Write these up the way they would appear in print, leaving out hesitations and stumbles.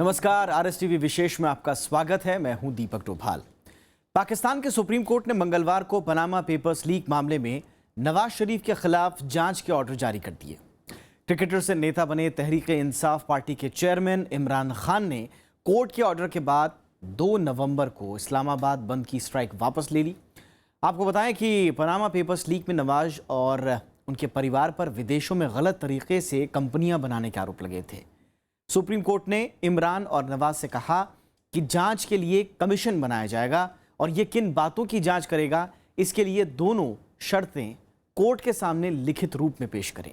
नमस्कार, आरएसटीवी विशेष में आपका स्वागत है। मैं हूं दीपक डोभाल। पाकिस्तान के सुप्रीम कोर्ट ने मंगलवार को पनामा पेपर्स लीक मामले में नवाज शरीफ के खिलाफ जांच के ऑर्डर जारी कर दिए। क्रिकेटर से नेता बने तहरीक-ए-इंसाफ पार्टी के चेयरमैन इमरान खान ने कोर्ट के ऑर्डर के बाद 2 नवंबर को इस्लामाबाद बंद की स्ट्राइक वापस ले ली। आपको बताएं कि पनामा पेपर्स लीक में नवाज और उनके परिवार पर विदेशों में गलत तरीके से कंपनियां बनाने के आरोप लगे थे। सुप्रीम कोर्ट ने इमरान और नवाज से कहा कि जांच के लिए कमीशन बनाया जाएगा और ये किन बातों की जांच करेगा, इसके लिए दोनों शर्तें कोर्ट के सामने लिखित रूप में पेश करें।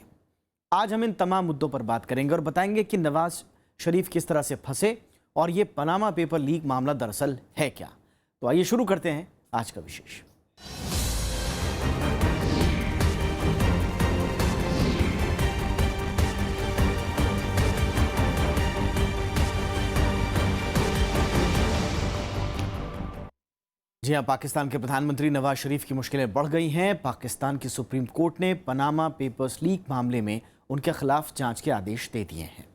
आज हम इन तमाम मुद्दों पर बात करेंगे और बताएंगे कि नवाज शरीफ किस तरह से फंसे और ये पनामा पेपर लीक मामला दरअसल है क्या। तो आइए शुरू करते हैं आज का विशेष। जी हां, पाकिस्तान के प्रधानमंत्री नवाज शरीफ की मुश्किलें बढ़ गई हैं। पाकिस्तान की सुप्रीम कोर्ट ने पनामा पेपर्स लीक मामले में उनके खिलाफ जांच के आदेश दे दिए हैं।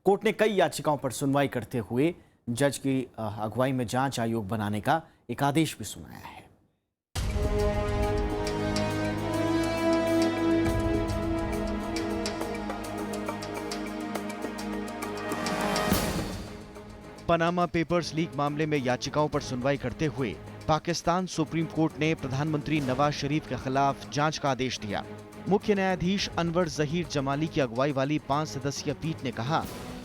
कोर्ट ने कई याचिकाओं पर सुनवाई करते हुए जज की अगुवाई में जांच आयोग बनाने का एक आदेश भी सुनाया है। पनामा पेपर्स लीक मामले में याचिकाओं पर सुनवाई करते हुए पाकिस्तान सुप्रीम कोर्ट ने प्रधानमंत्री नवाज शरीफ के खिलाफ जांच का आदेश दिया। मुख्य न्यायाधीश अनवर जहीर जमाली की अगुवाई वाली 5 सदस्यीय पीठ ने कहा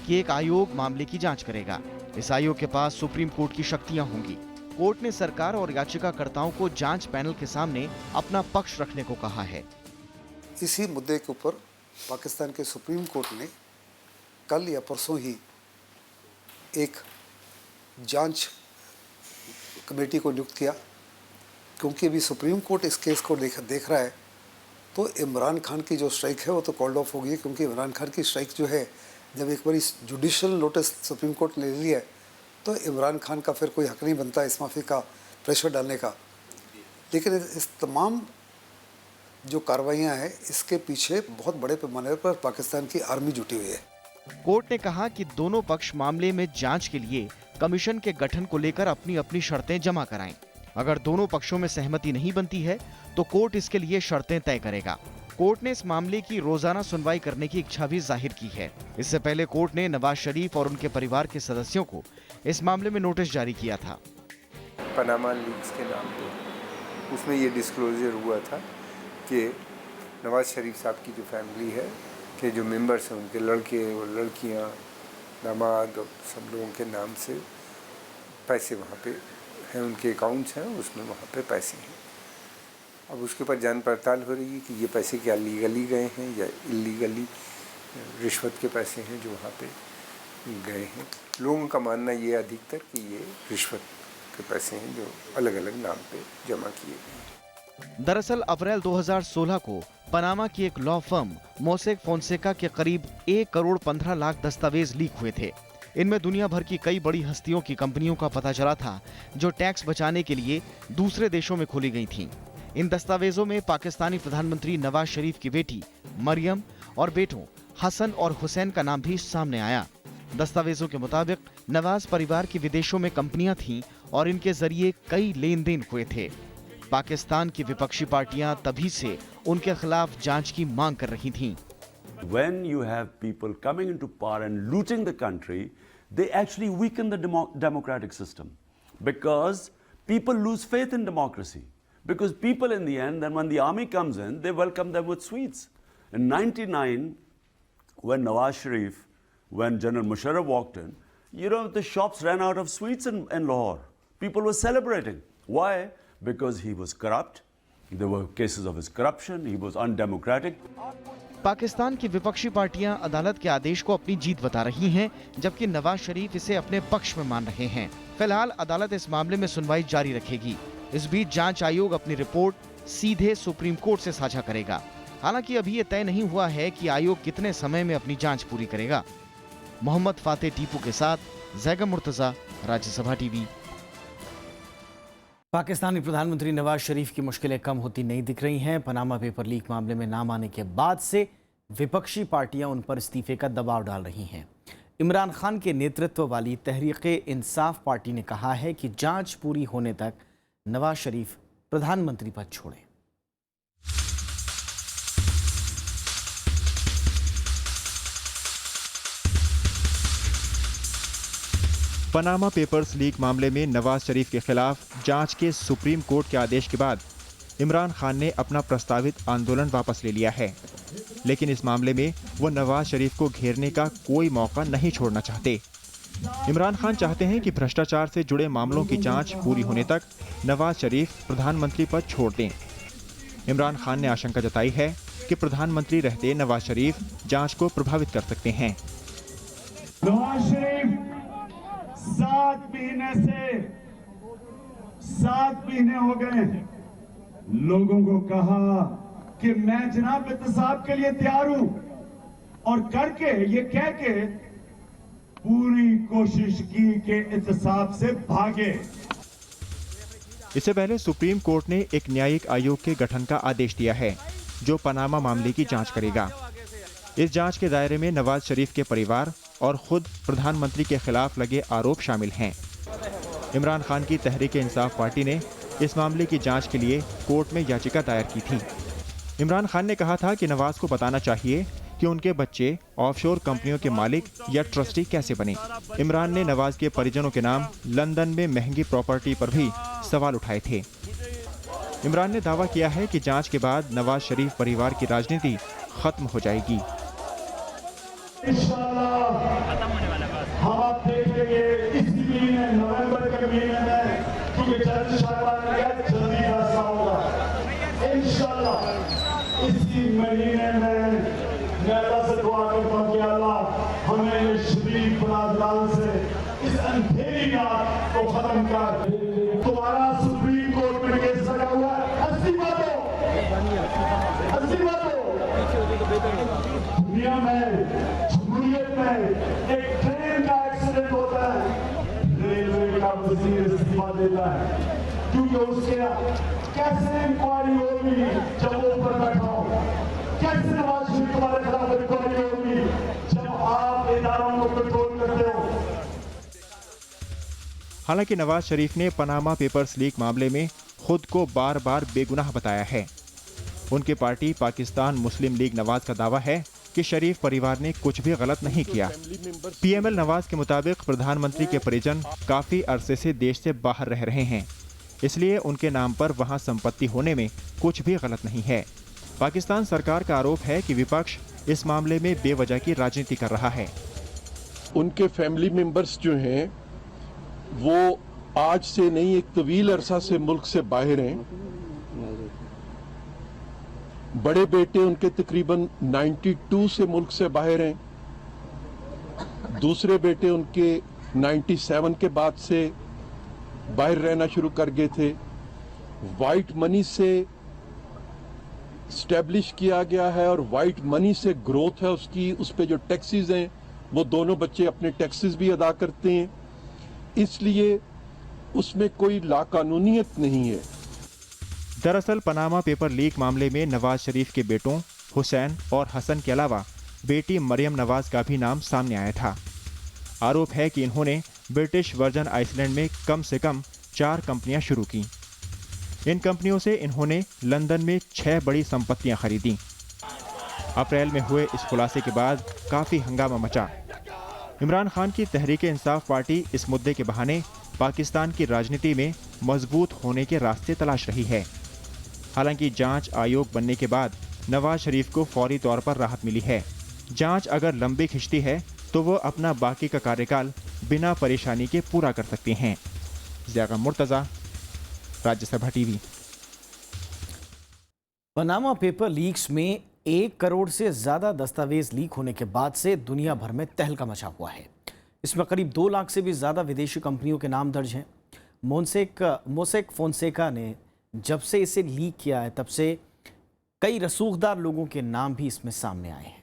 कि एक आयोग मामले की जांच करेगा। इस आयोग के पास सुप्रीम कोर्ट की शक्तियां होंगी। कोर्ट ने सरकार और याचिकाकर्ताओं को जांच पैनल के सामने अपना पक्ष रखने को कहा है। इसी मुद्दे के ऊपर पाकिस्तान के सुप्रीम कोर्ट ने कल या परसों ही एक जांच कमेटी को नियुक्त किया, क्योंकि अभी सुप्रीम कोर्ट इस केस को देख रहा है। तो इमरान खान की जो स्ट्राइक है वो तो कॉल्ड ऑफ हो गई, क्योंकि इमरान खान की स्ट्राइक जो है, जब एक बार जुडिशल नोटिस सुप्रीम कोर्ट ले लिया है तो इमरान खान का फिर कोई हक नहीं बनता इस माफी का प्रेशर डालने का। लेकिन इस तमाम जो कार्रवाइयाँ हैं, इसके पीछे बहुत बड़े पैमाने पर पाकिस्तान की आर्मी जुटी हुई है। कोर्ट ने कहा कि दोनों पक्ष मामले में जांच के लिए कमीशन के गठन को लेकर अपनी अपनी शर्तें जमा कराएं। अगर दोनों पक्षों में सहमति नहीं बनती है तो कोर्ट इसके लिए शर्तें तय करेगा। कोर्ट ने इस मामले की रोजाना सुनवाई करने की इच्छा भी जाहिर की है। इससे पहले कोर्ट ने नवाज शरीफ और उनके परिवार के सदस्यों को इस मामले में नोटिस जारी किया था। पनामा लीक्स के नाम पे उसमें ये डिस्क्लोजर हुआ था कि नवाज शरीफ साहब की जो फैमिली है के जो मेंबर्स हैं, उनके लड़के और लड़कियां, दामाद और सब लोगों के नाम से पैसे वहाँ पे हैं, उनके अकाउंट्स हैं, उसमें वहाँ पे पैसे हैं। अब उसके ऊपर जांच पड़ताल हो रही है कि ये पैसे क्या लीगली गए हैं या इलीगली रिश्वत के पैसे हैं जो वहाँ पे गए हैं। लोगों का मानना ये अधिकतर कि ये रिश्वत के पैसे हैं जो अलग अलग नाम पे जमा किए गए। दरअसल अप्रैल 2016 को पनामा की एक लॉ फर्म मोसेक फोंसेका के करीब 1 करोड़ 15 लाख दस्तावेज लीक हुए थे। इनमें दुनिया भर की कई बड़ी हस्तियों की कंपनियों का पता चला था जो टैक्स बचाने के लिए दूसरे देशों में खोली गई थीं। इन दस्तावेजों में पाकिस्तानी प्रधानमंत्री नवाज शरीफ की बेटी मरियम और बेटों हसन और हुसैन का नाम भी सामने आया। दस्तावेजों के मुताबिक नवाज परिवार की विदेशों में कंपनियां थीं और इनके जरिए कई लेन देन हुए थे। पाकिस्तान की विपक्षी पार्टियां तभी से उनके खिलाफ जांच की मांग कर रही थीं। When you have people coming into power and looting the country, they actually weaken the democratic system, because people lose faith in democracy. Because people in the end, then when the army comes in, they welcome them with sweets. In 99, when Nawaz Sharif, when General Musharraf walked in, the shops ran out of sweets in Lahore. People were celebrating. Why? Because he was corrupt. There were cases of his corruption. He was undemocratic. Pakistan की विपक्षी पार्टियां अदालत के आदेश को अपनी जीत बता रही हैं, जबकि नवाज शरीफ इसे अपने पक्ष में मान रहे हैं। फिलहाल अदालत इस मामले में सुनवाई जारी रखेगी। इस बीच जांच आयोग अपनी रिपोर्ट सीधे सुप्रीम कोर्ट से साझा करेगा। हालांकि अभी ये तय नहीं हुआ है कि आयोग कितने समय में अपनी जांच पूरी करेगा। मोहम्मद फाते टीपू के साथ जैगम मुर्तजा, राज्यसभा टीवी। पाकिस्तानी प्रधानमंत्री नवाज शरीफ की मुश्किलें कम होती नहीं दिख रही हैं। पनामा पेपर लीक मामले में नाम आने के बाद से विपक्षी पार्टियां उन पर इस्तीफे का दबाव डाल रही हैं। इमरान खान के नेतृत्व वाली तहरीक-ए-इंसाफ पार्टी ने कहा है कि जांच पूरी होने तक नवाज शरीफ प्रधानमंत्री पद छोड़ें। पनामा पेपर्स लीक मामले में नवाज शरीफ के खिलाफ जांच के सुप्रीम कोर्ट के आदेश के बाद इमरान खान ने अपना प्रस्तावित आंदोलन वापस ले लिया है, लेकिन इस मामले में वो नवाज शरीफ को घेरने का कोई मौका नहीं छोड़ना चाहते। इमरान खान चाहते हैं कि भ्रष्टाचार से जुड़े मामलों की जांच पूरी होने तक नवाज शरीफ प्रधानमंत्री पद छोड़ दें। इमरान खान ने आशंका जताई है कि प्रधानमंत्री रहते नवाज शरीफ जांच को प्रभावित कर सकते हैं। नवाज शरीफ 7 महीने हो गए लोगों को कहा कि मैं जनाब एहतसाब के लिए तैयार हूं, और करके ये कह के पूरी कोशिश की कि एहतसाब से भागे। इससे पहले सुप्रीम कोर्ट ने एक न्यायिक आयोग के गठन का आदेश दिया है जो पनामा मामले की जांच करेगा। इस जांच के दायरे में नवाज शरीफ के परिवार और खुद प्रधानमंत्री के खिलाफ लगे आरोप शामिल हैं। इमरान खान की तहरीक-ए-इंसाफ पार्टी ने इस मामले की जांच के लिए कोर्ट में याचिका दायर की थी। इमरान खान ने कहा था कि नवाज को बताना चाहिए कि उनके बच्चे ऑफशोर कंपनियों के मालिक या ट्रस्टी कैसे बने। इमरान ने नवाज के परिजनों के नाम लंदन में महंगी प्रॉपर्टी पर भी सवाल उठाए थे। इमरान ने दावा किया है कि जांच के बाद नवाज शरीफ परिवार की राजनीति खत्म हो जाएगी। हम आप देखेंगे इस महीने नवंबर के महीने में, क्योंकि जल्दी फैसला होगा इंशाल्लाह। इसी महीने में मैं अल्लाह से दुआ करता हूं कि अल्लाह हमें ये शरीफ बरादरान से इस अंधेरी रात को खत्म कर। तुम्हारा सुप्रीम कोर्ट में केस लगा हुआ है 80 बातों दुनिया में, जमहूरियत में एक ट्रेन का एक्सीडेंट होता है, रेलवे का वजीर इस्तीफा देता है, क्योंकि उसके कैसे इंक्वायरी होगी जब वो ऊपर बैठा हो, कैसे नवाज शरीफ तुम्हारे खिलाफ इंक्वायरी होगी जब आप इदारों को कंट्रोल करते हो। हालांकि नवाज शरीफ ने पनामा पेपर्स लीक मामले में खुद को बार बार बेगुनाह बताया है। उनकी पार्टी पाकिस्तान मुस्लिम लीग नवाज का दावा है कि शरीफ परिवार ने कुछ भी गलत नहीं किया। पीएमएल नवाज के मुताबिक प्रधानमंत्री के परिजन काफी अरसे से देश से बाहर रह रहे हैं, इसलिए उनके नाम पर वहां संपत्ति होने में कुछ भी गलत नहीं है। पाकिस्तान सरकार का आरोप है कि विपक्ष इस मामले में बेवजह की राजनीति कर रहा है। उनके फैमिली मेंबर्स जो हैं वो आज से नहीं, एक तवील अरसा से मुल्क से बाहर हैं। बड़े बेटे उनके तकरीबन 92 से मुल्क से बाहर हैं। दूसरे बेटे उनके 97 के बाद से बाहर रहना शुरू कर गए थे। वाइट मनी से स्टैब्लिश किया गया है और वाइट मनी से ग्रोथ है उसकी, उस पे जो टैक्सेस हैं वो दोनों बच्चे अपने टैक्सेस भी अदा करते हैं, इसलिए उसमें कोई लाकानूनियत नहीं है। दरअसल पनामा पेपर लीक मामले में नवाज शरीफ के बेटों हुसैन और हसन के अलावा बेटी मरियम नवाज का भी नाम सामने आया था। आरोप है कि इन्होंने ब्रिटिश वर्जन आइसलैंड में कम से कम 4 कंपनियां शुरू की। इन कंपनियों से इन्होंने लंदन में 6 बड़ी संपत्तियां खरीदी। अप्रैल में हुए इस खुलासे के बाद काफ़ी हंगामा मचा। इमरान खान की तहरीक-ए-इंसाफ पार्टी इस मुद्दे के बहाने पाकिस्तान की राजनीति में मजबूत होने के रास्ते तलाश रही है। हालांकि जांच आयोग बनने के बाद नवाज शरीफ को फौरी तौर पर राहत मिली है। जांच अगर लंबी खिंचती है तो वो अपना बाकी का कार्यकाल बिना परेशानी के पूरा कर सकते हैं। Zia Murtaza, Rajya Sabha TV. Panama paper leaks में 1 करोड़ से ज़्यादा दस्तावेज लीक होने के बाद से दुनिया भर में तहलका मचा हुआ है। इसमें करीब 2 लाख से भी ज़्यादा विदेशी कंपनियों के नाम दर्ज हैं। मोसेक फोनसेका ने जब से इसे लीक किया है तब से कई रसूखदार लोगों के नाम भी इसमें सामने आए हैं।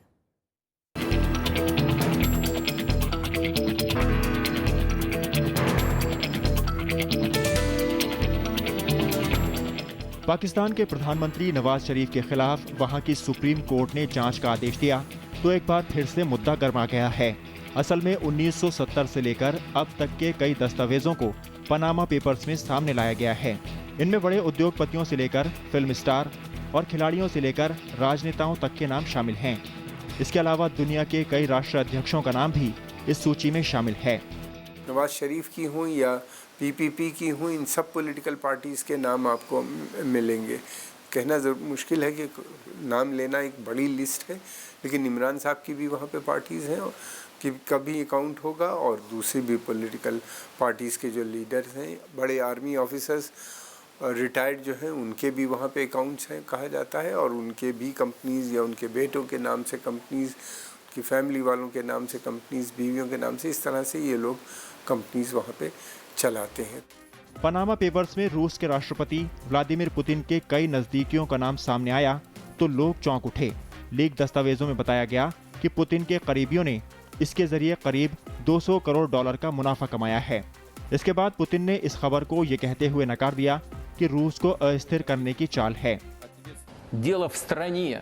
पाकिस्तान के प्रधानमंत्री नवाज शरीफ के खिलाफ वहां की सुप्रीम कोर्ट ने जांच का आदेश दिया तो एक बार फिर से मुद्दा गर्मा गया है। असल में 1970 से लेकर अब तक के कई दस्तावेजों को पनामा पेपर्स में सामने लाया गया है। इनमें बड़े उद्योगपतियों से लेकर फिल्म स्टार और खिलाड़ियों से लेकर राजनेताओं तक के नाम शामिल हैं। इसके अलावा दुनिया के कई राष्ट्राध्यक्षों का नाम भी इस सूची में शामिल है। नवाज शरीफ की हों या पीपीपी की हों, इन सब पॉलिटिकल पार्टीज़ के नाम आपको मिलेंगे। कहना मुश्किल है कि नाम लेना एक बड़ी लिस्ट है, लेकिन इमरान साहब की भी वहाँ पे पार्टीज़ हैं कि कभी अकाउंट होगा, और दूसरी भी पॉलिटिकल पार्टीज़ के जो लीडर्स हैं, बड़े आर्मी ऑफिसर्स रिटायर्ड जो हैं, उनके भी वहाँ पे अकाउंट्स हैं कहा जाता है, और उनके भी कंपनीज़ या उनके बेटों के नाम से कंपनीज़, की फैमिली वालों के नाम से कंपनीज़, बीवियों के नाम से, इस तरह से ये लोग कंपनीज़ वहाँ पे चलाते हैं। पनामा पेपर्स में रूस के राष्ट्रपति व्लादिमीर पुतिन के कई नजदीकियों का नाम सामने आया तो लोग चौंक उठे। लीक दस्तावेजों में बताया गया कि पुतिन के करीबियों ने इसके जरिए करीब 200 करोड़ डॉलर का मुनाफा कमाया है। इसके बाद पुतिन ने इस खबर को ये कहते हुए नकार दिया कि रूस को अस्थिर करने की चाल है। Дело в стране,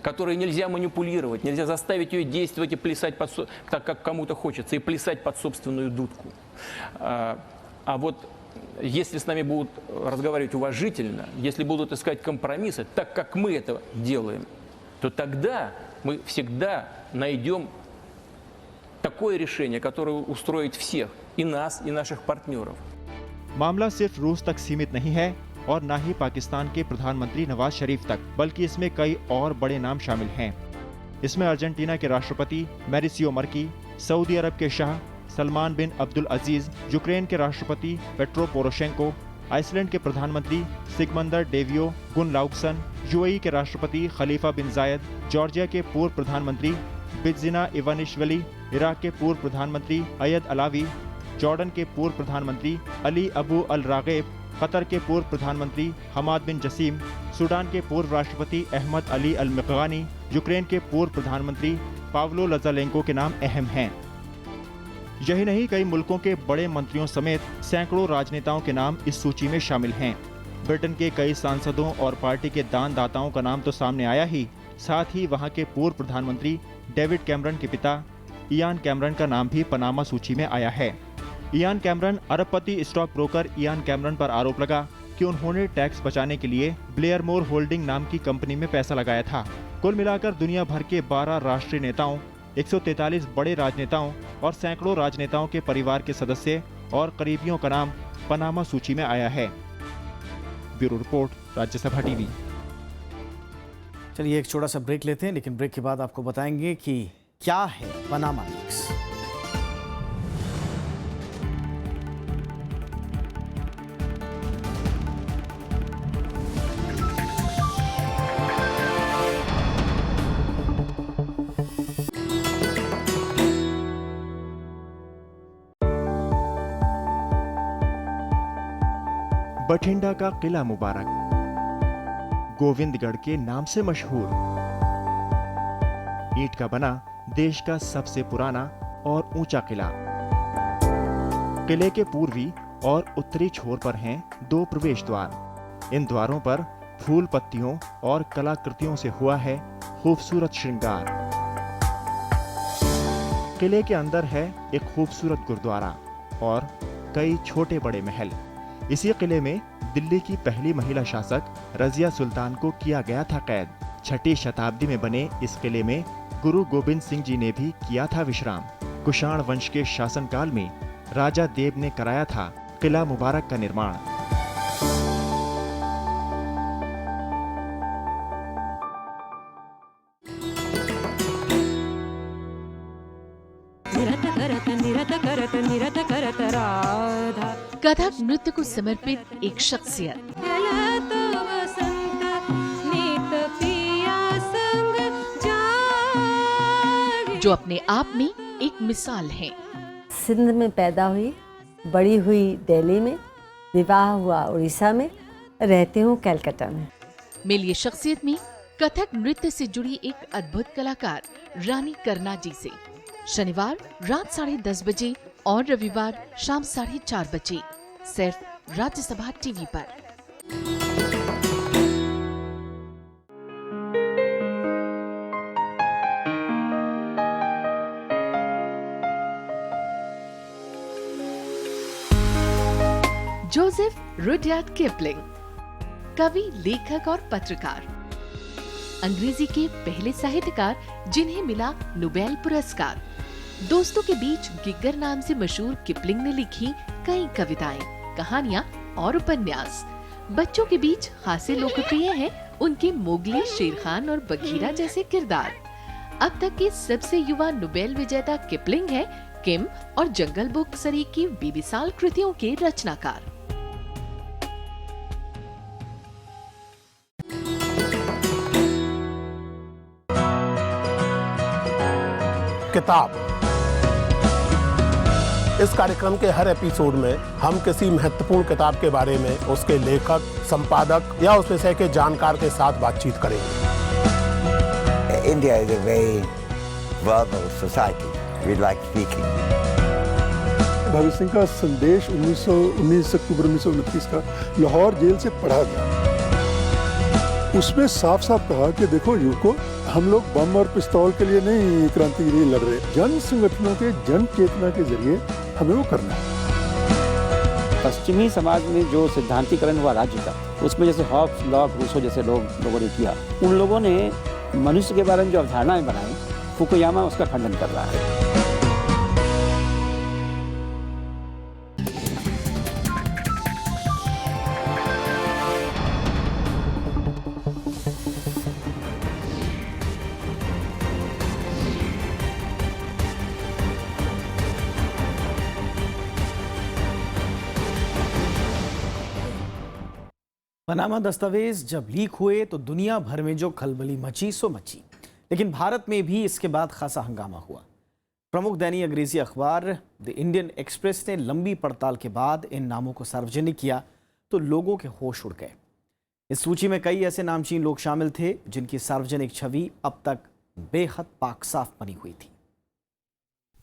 которой нельзя манипулировать, нельзя заставить ее действовать и плясать так, как кому-то хочется, и плясать под собственную дудку. А вот если с нами будут разговаривать уважительно, если будут искать компромиссы, так как мы это делаем, то тогда мы всегда найдем такое решение, которое устроит всех, и нас, и наших партнеров. मामला सिर्फ रूस तक सीमित नहीं है और न ही पाकिस्तान के प्रधानमंत्री नवाज शरीफ तक, बल्कि इसमें कई और बड़े नाम शामिल हैं। इसमें अर्जेंटीना के राष्ट्रपति मैरिसियो मर्की, सऊदी अरब के शाह सलमान बिन अब्दुल अजीज, यूक्रेन के राष्ट्रपति पेट्रो पोरोशेंको, आइसलैंड के प्रधानमंत्री सिगमंदर डेवियो गुनलाउगसन, यूएई के राष्ट्रपति खलीफा बिन जायद, जॉर्जिया के पूर्व प्रधानमंत्री बित्जिना इवानिश्विली, इराक के पूर्व प्रधानमंत्री अयद अलावी, जॉर्डन के पूर्व प्रधानमंत्री अली अबू अल रागेब, कतर के पूर्व प्रधानमंत्री हमाद बिन जसीम, सूडान के पूर्व राष्ट्रपति अहमद अली अल मिक़वानी, यूक्रेन के पूर्व प्रधानमंत्री पावलो लज़ालेंको के नाम अहम हैं। यही नहीं, कई मुल्कों के बड़े मंत्रियों समेत सैकड़ों राजनेताओं के नाम इस सूची में शामिल हैं। ब्रिटेन के कई सांसदों और पार्टी के दानदाताओं का नाम तो सामने आया ही, साथ ही वहां के पूर्व प्रधानमंत्री डेविड कैमरन के पिता इयान कैमरन का नाम भी पनामा सूची में आया है। इयान कैमरन, अरबपति स्टॉक ब्रोकर इयान कैमरन पर आरोप लगा कि उन्होंने टैक्स बचाने के लिए ब्लेयरमोर होल्डिंग नाम की कंपनी में पैसा लगाया था। कुल मिलाकर दुनिया भर के 12 राष्ट्रीय नेताओं, 143 बड़े राजनेताओं और सैकड़ों राजनेताओं के परिवार के सदस्य और करीबियों का नाम पनामा सूची में आया है। Bureau report, Rajya Sabha TV. चलिए एक छोटा सा ब्रेक लेते हैं, लेकिन ब्रेक के बाद आपको बताएंगे कि क्या है पनामा लीक्स। बठिंडा का किला मुबारक, गोविंदगढ़ के नाम से मशहूर, ईंट का बना देश का सबसे पुराना और ऊंचा किला। किले के पूर्वी और उत्तरी छोर पर हैं 2 प्रवेश द्वार। इन द्वारों पर फूल पत्तियों और कलाकृतियों से हुआ है खूबसूरत श्रृंगार। किले के अंदर है एक खूबसूरत गुरुद्वारा और कई छोटे बड़े महल। इसी किले में दिल्ली की पहली महिला शासक रजिया सुल्तान को किया गया था कैद। 6ठी शताब्दी में बने इस किले में गुरु गोबिंद सिंह जी ने भी किया था विश्राम। कुषाण वंश के शासनकाल में राजा देव ने कराया था किला मुबारक का निर्माण। कथक नृत्य को समर्पित एक शख्सियत, जो अपने आप में एक मिसाल है। सिंध में पैदा हुई, बड़ी हुई दिल्ली में, विवाह हुआ उड़ीसा में, रहती हूँ कलकत्ता में। मिलिए शख्सियत में कथक नृत्य से जुड़ी एक अद्भुत कलाकार रानी करना जी से। शनिवार रात 10:30 बजे और रविवार शाम 4:30 बजे सिर्फ राज्यसभा टीवी पर। जोसेफ रुडयार्ड किपलिंग, कवि, लेखक और पत्रकार, अंग्रेजी के पहले साहित्यकार जिन्हें मिला नोबेल पुरस्कार। दोस्तों के बीच गिग्गर नाम से मशहूर किपलिंग ने लिखी कई कविताएं, कहानियां और उपन्यास। बच्चों के बीच खासे लोकप्रिय हैं उनके मोगली, शेर खान और बघीरा जैसे किरदार। अब तक के सबसे युवा नोबेल विजेता किपलिंग है, किम और जंगल बुक सरीकी बेमिसाल कृतियों के रचनाकार। किताब। इस कार्यक्रम के हर एपिसोड में हम किसी महत्वपूर्ण किताब के बारे में उसके लेखक, संपादक या उस विषय के जानकार के साथ बातचीत करेंगे। India is a very verbal society. We like speaking. Bhagat Singh का संदेश 19 अक्टूबर 1929 का लाहौर जेल से पढ़ा गया। उसमें साफ साफ कहा कि देखो युवकों, हम लोग बम और पिस्तौल के लिए नहीं क्रांति के लिए लड़ रहे, जन संगठनों के जन चेतना के जरिए हमें वो करना है। पश्चिमी समाज में जो सिद्धांतीकरण हुआ राज्य का, उसमें जैसे हॉब्स, लॉक, रूसो जैसे लोगों ने किया, उन लोगों ने मनुष्य के बारे में जो अवधारणाएं बनाई, फुकुयामा उसका खंडन कर रहा है। पनामा दस्तावेज जब लीक हुए तो दुनिया भर में जो खलबली मची सो मची, लेकिन भारत में भी इसके बाद खासा हंगामा हुआ। प्रमुख दैनिक अंग्रेजी अखबार द इंडियन एक्सप्रेस ने लंबी पड़ताल के बाद इन नामों को सार्वजनिक किया तो लोगों के होश उड़ गए। इस सूची में कई ऐसे नामचीन लोग शामिल थे जिनकी सार्वजनिक छवि अब तक बेहद पाक साफ बनी हुई थी।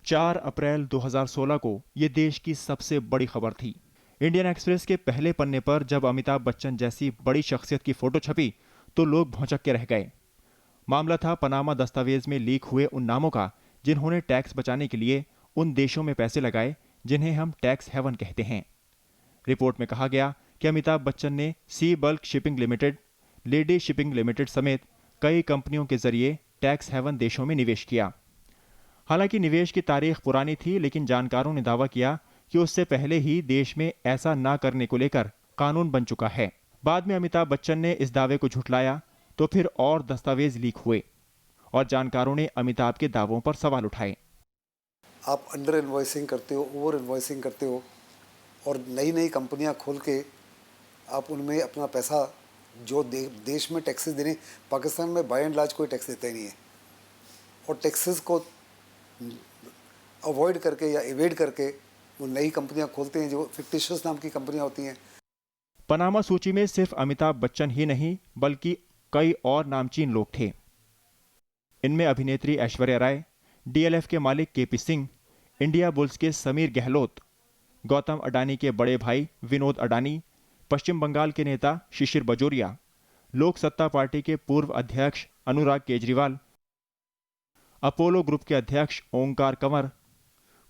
4 अप्रैल 2016 को ये देश की सबसे बड़ी खबर थी। इंडियन एक्सप्रेस के पहले पन्ने पर जब अमिताभ बच्चन जैसी बड़ी शख्सियत की फोटो छपी तो लोग भौंचक के रह गए। मामला था पनामा दस्तावेज में लीक हुए उन नामों का जिन्होंने टैक्स बचाने के लिए उन देशों में पैसे लगाए जिन्हें हम टैक्स हेवन कहते हैं। रिपोर्ट में कहा गया कि अमिताभ बच्चन ने sea bulk shipping limited, lady shipping limited समेत कई कंपनियों के जरिए टैक्स हेवन देशों में निवेश किया। हालांकि निवेश की तारीख पुरानी थी, लेकिन जानकारों ने दावा किया कि उससे पहले ही देश में ऐसा ना करने को लेकर कानून बन चुका है। बाद में अमिताभ बच्चन ने इस दावे को झुठलाया तो फिर और दस्तावेज लीक हुए और जानकारों ने अमिताभ के दावों पर सवाल उठाए। आप अंडर इन्वॉइसिंग करते हो, ओवर इन्वॉइसिंग करते हो और नई नई कंपनियां खोल के आप उनमें अपना पैसा जो देश में टैक्सेस देने, पाकिस्तान में बाय एंड लार्ज कोई टैक्स देता ही नहीं है और टैक्सेस को अवॉइड करके या एवेड करके वो नई कंपनियां खोलते हैं जो फिक्टिशियस नाम की कंपनियां होती हैं। पनामा सूची में सिर्फ अमिताभ बच्चन ही नहीं बल्कि कई और नामचीन लोग थे। इनमें अभिनेत्री ऐश्वर्या राय, डीएलएफ के मालिक केपी सिंह, इंडिया बुल्स के समीर गहलोत, गौतम अडानी के बड़े भाई विनोद अडानी, पश्चिम बंगाल के नेता शिशिर बजोरिया, लोक सत्ता पार्टी के पूर्व अध्यक्ष अनुराग केजरीवाल, अपोलो ग्रुप के अध्यक्ष ओंकार कंवर,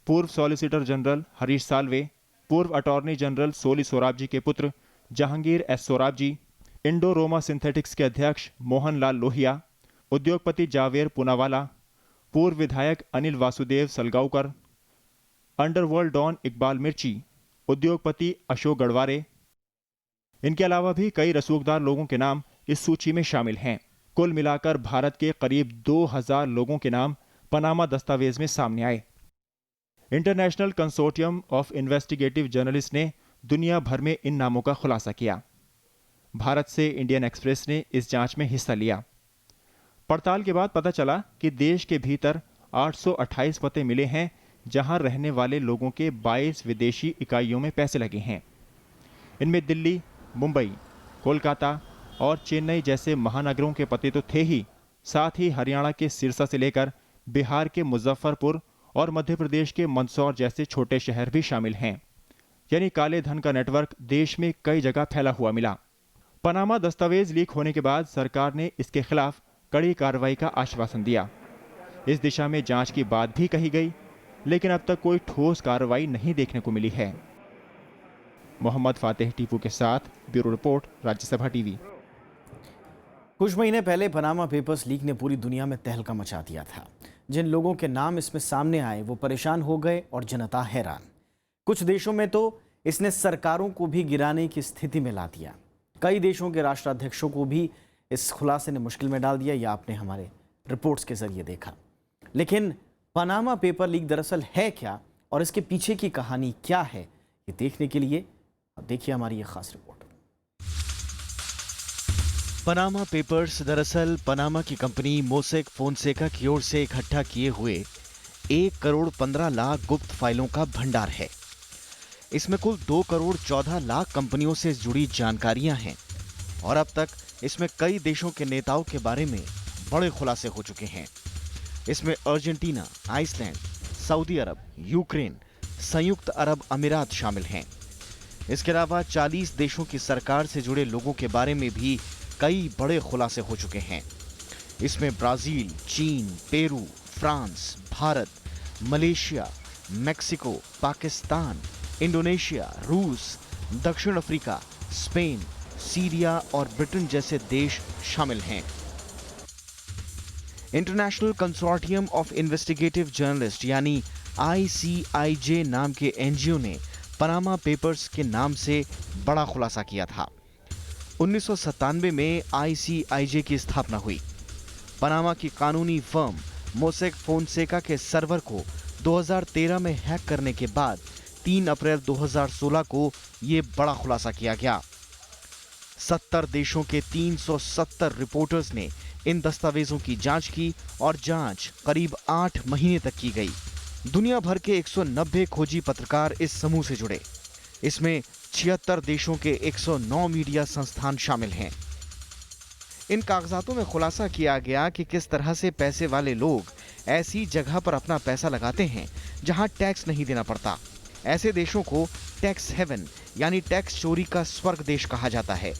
पूर्व सॉलिसिटर जनरल हरीश साल्वे, पूर्व अटॉर्नी जनरल सोली सोराबजी के पुत्र जहांगीर एस सोराबजी, इंडो रोमा सिंथेटिक्स के अध्यक्ष मोहन लाल लोहिया, उद्योगपति जावेर पूनावाला, पूर्व विधायक अनिल वासुदेव सलगांवकर, अंडरवर्ल्ड डॉन इकबाल मिर्ची, उद्योगपति अशोक गढ़वारे। इनके अलावा भी कई रसूखदार लोगों के नाम इस सूची में शामिल हैं। कुल मिलाकर भारत के करीब 2000 लोगों के नाम पनामा दस्तावेज में सामने आए। International consortium of investigative journalist ने दुनिया भर में इन नामों का खुलासा किया। भारत से इंडियन एक्सप्रेस ने इस जांच में हिस्सा लिया। पड़ताल के बाद पता चला कि देश के भीतर 828 पते मिले हैं जहां रहने वाले लोगों के 22 विदेशी इकाइयों में पैसे लगे हैं। इनमें दिल्ली, मुंबई, कोलकाता और चेन्नई जैसे महानगरों के पते तो थे ही, साथ ही हरियाणा के सिरसा से लेकर बिहार के मुजफ्फरपुर और मध्य प्रदेश के मंदसौर जैसे छोटे शहर भी शामिल हैं। यानी काले धन का नेटवर्क देश में कई जगह फैला हुआ मिला। पनामा दस्तावेज लीक होने के बाद सरकार ने इसके खिलाफ कड़ी कार्रवाई का आश्वासन दिया। इस दिशा में जांच की बात भी कही गई, लेकिन अब तक कोई ठोस कार्रवाई नहीं देखने को मिली है। मोहम्मद फातेह टीपू के साथ ब्यूरो रिपोर्ट, राज्यसभा टीवी। कुछ महीने पहले पनामा पेपर्स लीक ने पूरी दुनिया में तहलका मचा दिया था। जिन लोगों के नाम इसमें सामने आए वो परेशान हो गए और जनता हैरान। कुछ देशों में तो इसने सरकारों को भी गिराने की स्थिति में ला दिया। कई देशों के राष्ट्राध्यक्षों को भी इस खुलासे ने मुश्किल में डाल दिया। या आपने हमारे रिपोर्ट्स के जरिए देखा। लेकिन पनामा पेपर लीक दरअसल है क्या और इसके पीछे की कहानी क्या है, ये देखने के लिए अब देखिए हमारी ये खास रिपोर्ट। पनामा पेपर्स दरअसल पनामा की कंपनी मोसेक फोनसेका की ओर से इकट्ठा किए हुए 1 करोड़ 15 लाख गुप्त फाइलों का भंडार है। इसमें कुल 2 करोड़ 14 लाख कंपनियों से जुड़ी जानकारियां हैं और अब तक इसमें कई देशों के नेताओं के बारे में बड़े खुलासे हो चुके हैं। इसमें अर्जेंटीना, आइसलैंड, सऊदी अरब, यूक्रेन, संयुक्त अरब अमीरात शामिल हैं। इसके अलावा 40 देशों की सरकार से जुड़े लोगों के बारे में भी कई बड़े खुलासे हो चुके हैं। इसमें ब्राजील, चीन, Peru, France, Bharat, Malaysia, Mexico, Pakistan, Indonesia, रूस, दक्षिण अफ्रीका, स्पेन, सीरिया और ब्रिटेन जैसे देश शामिल हैं। International consortium of investigative journalist यानी ICIJ नाम के NGO ने पनामा पेपर्स के नाम से बड़ा खुलासा किया था। 1997 में ICIJ की स्थापना हुई। पनामा की कानूनी फर्म मोसेक फोनसेका के सर्वर को 2013 में हैक करने के बाद 3 अप्रैल 2016 को ये बड़ा खुलासा किया गया। 70 देशों के 370 रिपोर्टर्स ने इन दस्तावेजों की जांच की और जांच करीब 8 महीने तक की गई। दुनिया भर के 190 खोजी पत्रकार इस समूह से जुड़े। इसमें 76 देशों के 109 मीडिया संस्थान शामिल हैं। इन कागजातों में खुलासा किया गया कि किस तरह से पैसे वाले लोग ऐसी जगह पर अपना पैसा लगाते हैं जहां टैक्स नहीं देना पड़ता। ऐसे देशों को टैक्स हेवन यानी टैक्स चोरी का स्वर्ग देश कहा जाता है।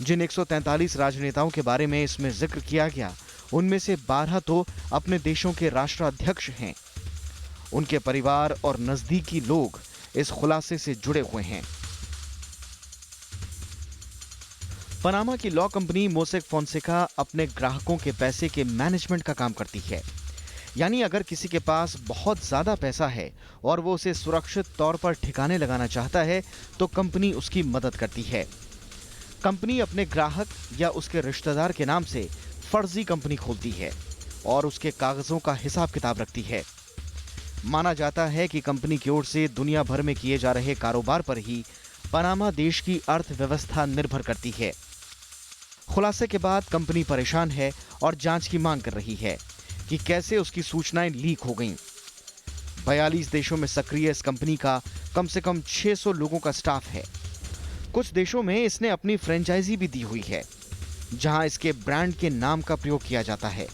जिन 143 राजनेताओं के बारे में इसमें जिक्र किया गया, उनमें से 12 तो अपने देशों के राष्ट्राध्यक्ष हैं। उनके परिवार और नजदीकी लोग इस खुलासे से जुड़े हुए हैं। पनामा की लॉ कंपनी मोसेक फोनसेका अपने ग्राहकों के पैसे के मैनेजमेंट का काम करती है। यानी अगर किसी के पास बहुत ज्यादा पैसा है और वो उसे सुरक्षित तौर पर ठिकाने लगाना चाहता है तो कंपनी उसकी मदद करती है। कंपनी अपने ग्राहक या उसके रिश्तेदार के नाम से फर्जी कंपनी खोलती है और उसके कागजों का हिसाब किताब रखती है। माना जाता है कि कंपनी की ओर से दुनिया भर में किए जा रहे कारोबार पर ही पनामा देश की अर्थव्यवस्था निर्भर करती है। खुलासे के बाद कंपनी परेशान है और जांच की मांग कर रही है कि कैसे उसकी सूचनाएं लीक हो गईं। 42 देशों में सक्रिय इस कंपनी का कम से कम 600 लोगों का स्टाफ है। कुछ देशों में इसने अपनी फ्रेंचाइजी भी दी हुई है, जहां इसके ब्रांड के नाम का प्रयोग किया जाता है।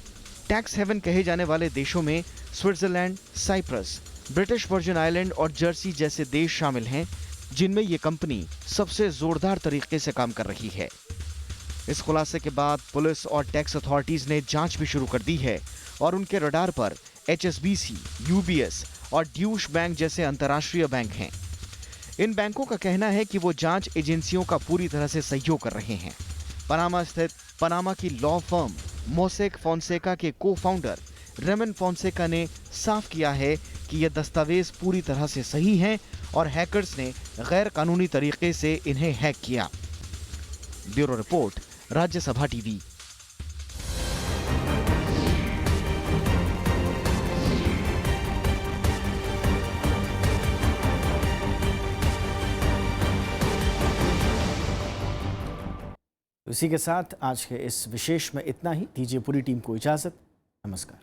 टैक्स हेवन कहे जाने वाले देशों में Switzerland, Cyprus, British Virgin Island और जर्सी जैसे देश शामिल हैं, जिनमें ये कंपनी सबसे जोरदार तरीके से काम कर रही है। इस खुलासे के बाद पुलिस और टैक्स अथॉरिटीज ने जांच भी शुरू कर दी है और उनके रडार पर HSBC, UBS और ड्यूश बैंक जैसे अंतर्राष्ट्रीय बैंक हैं। इन बैंकों का कहना है कि वो जांच एजेंसियों का पूरी तरह से सहयोग कर रहे हैं। पनामा स्थित पनामा की लॉ फर्म मोसेक फोनसेका के को-फाउंडर रेमन फोनसेका ने साफ किया है कि ये दस्तावेज पूरी तरह से सही हैं और हैकर्स ने गैर कानूनी तरीके से इन्हें हैक किया। Bureau report, Rajya Sabha TV. इसी के साथ आज के इस विशेष में इतना ही। दीजिए पूरी टीम को इजाजत। नमस्कार।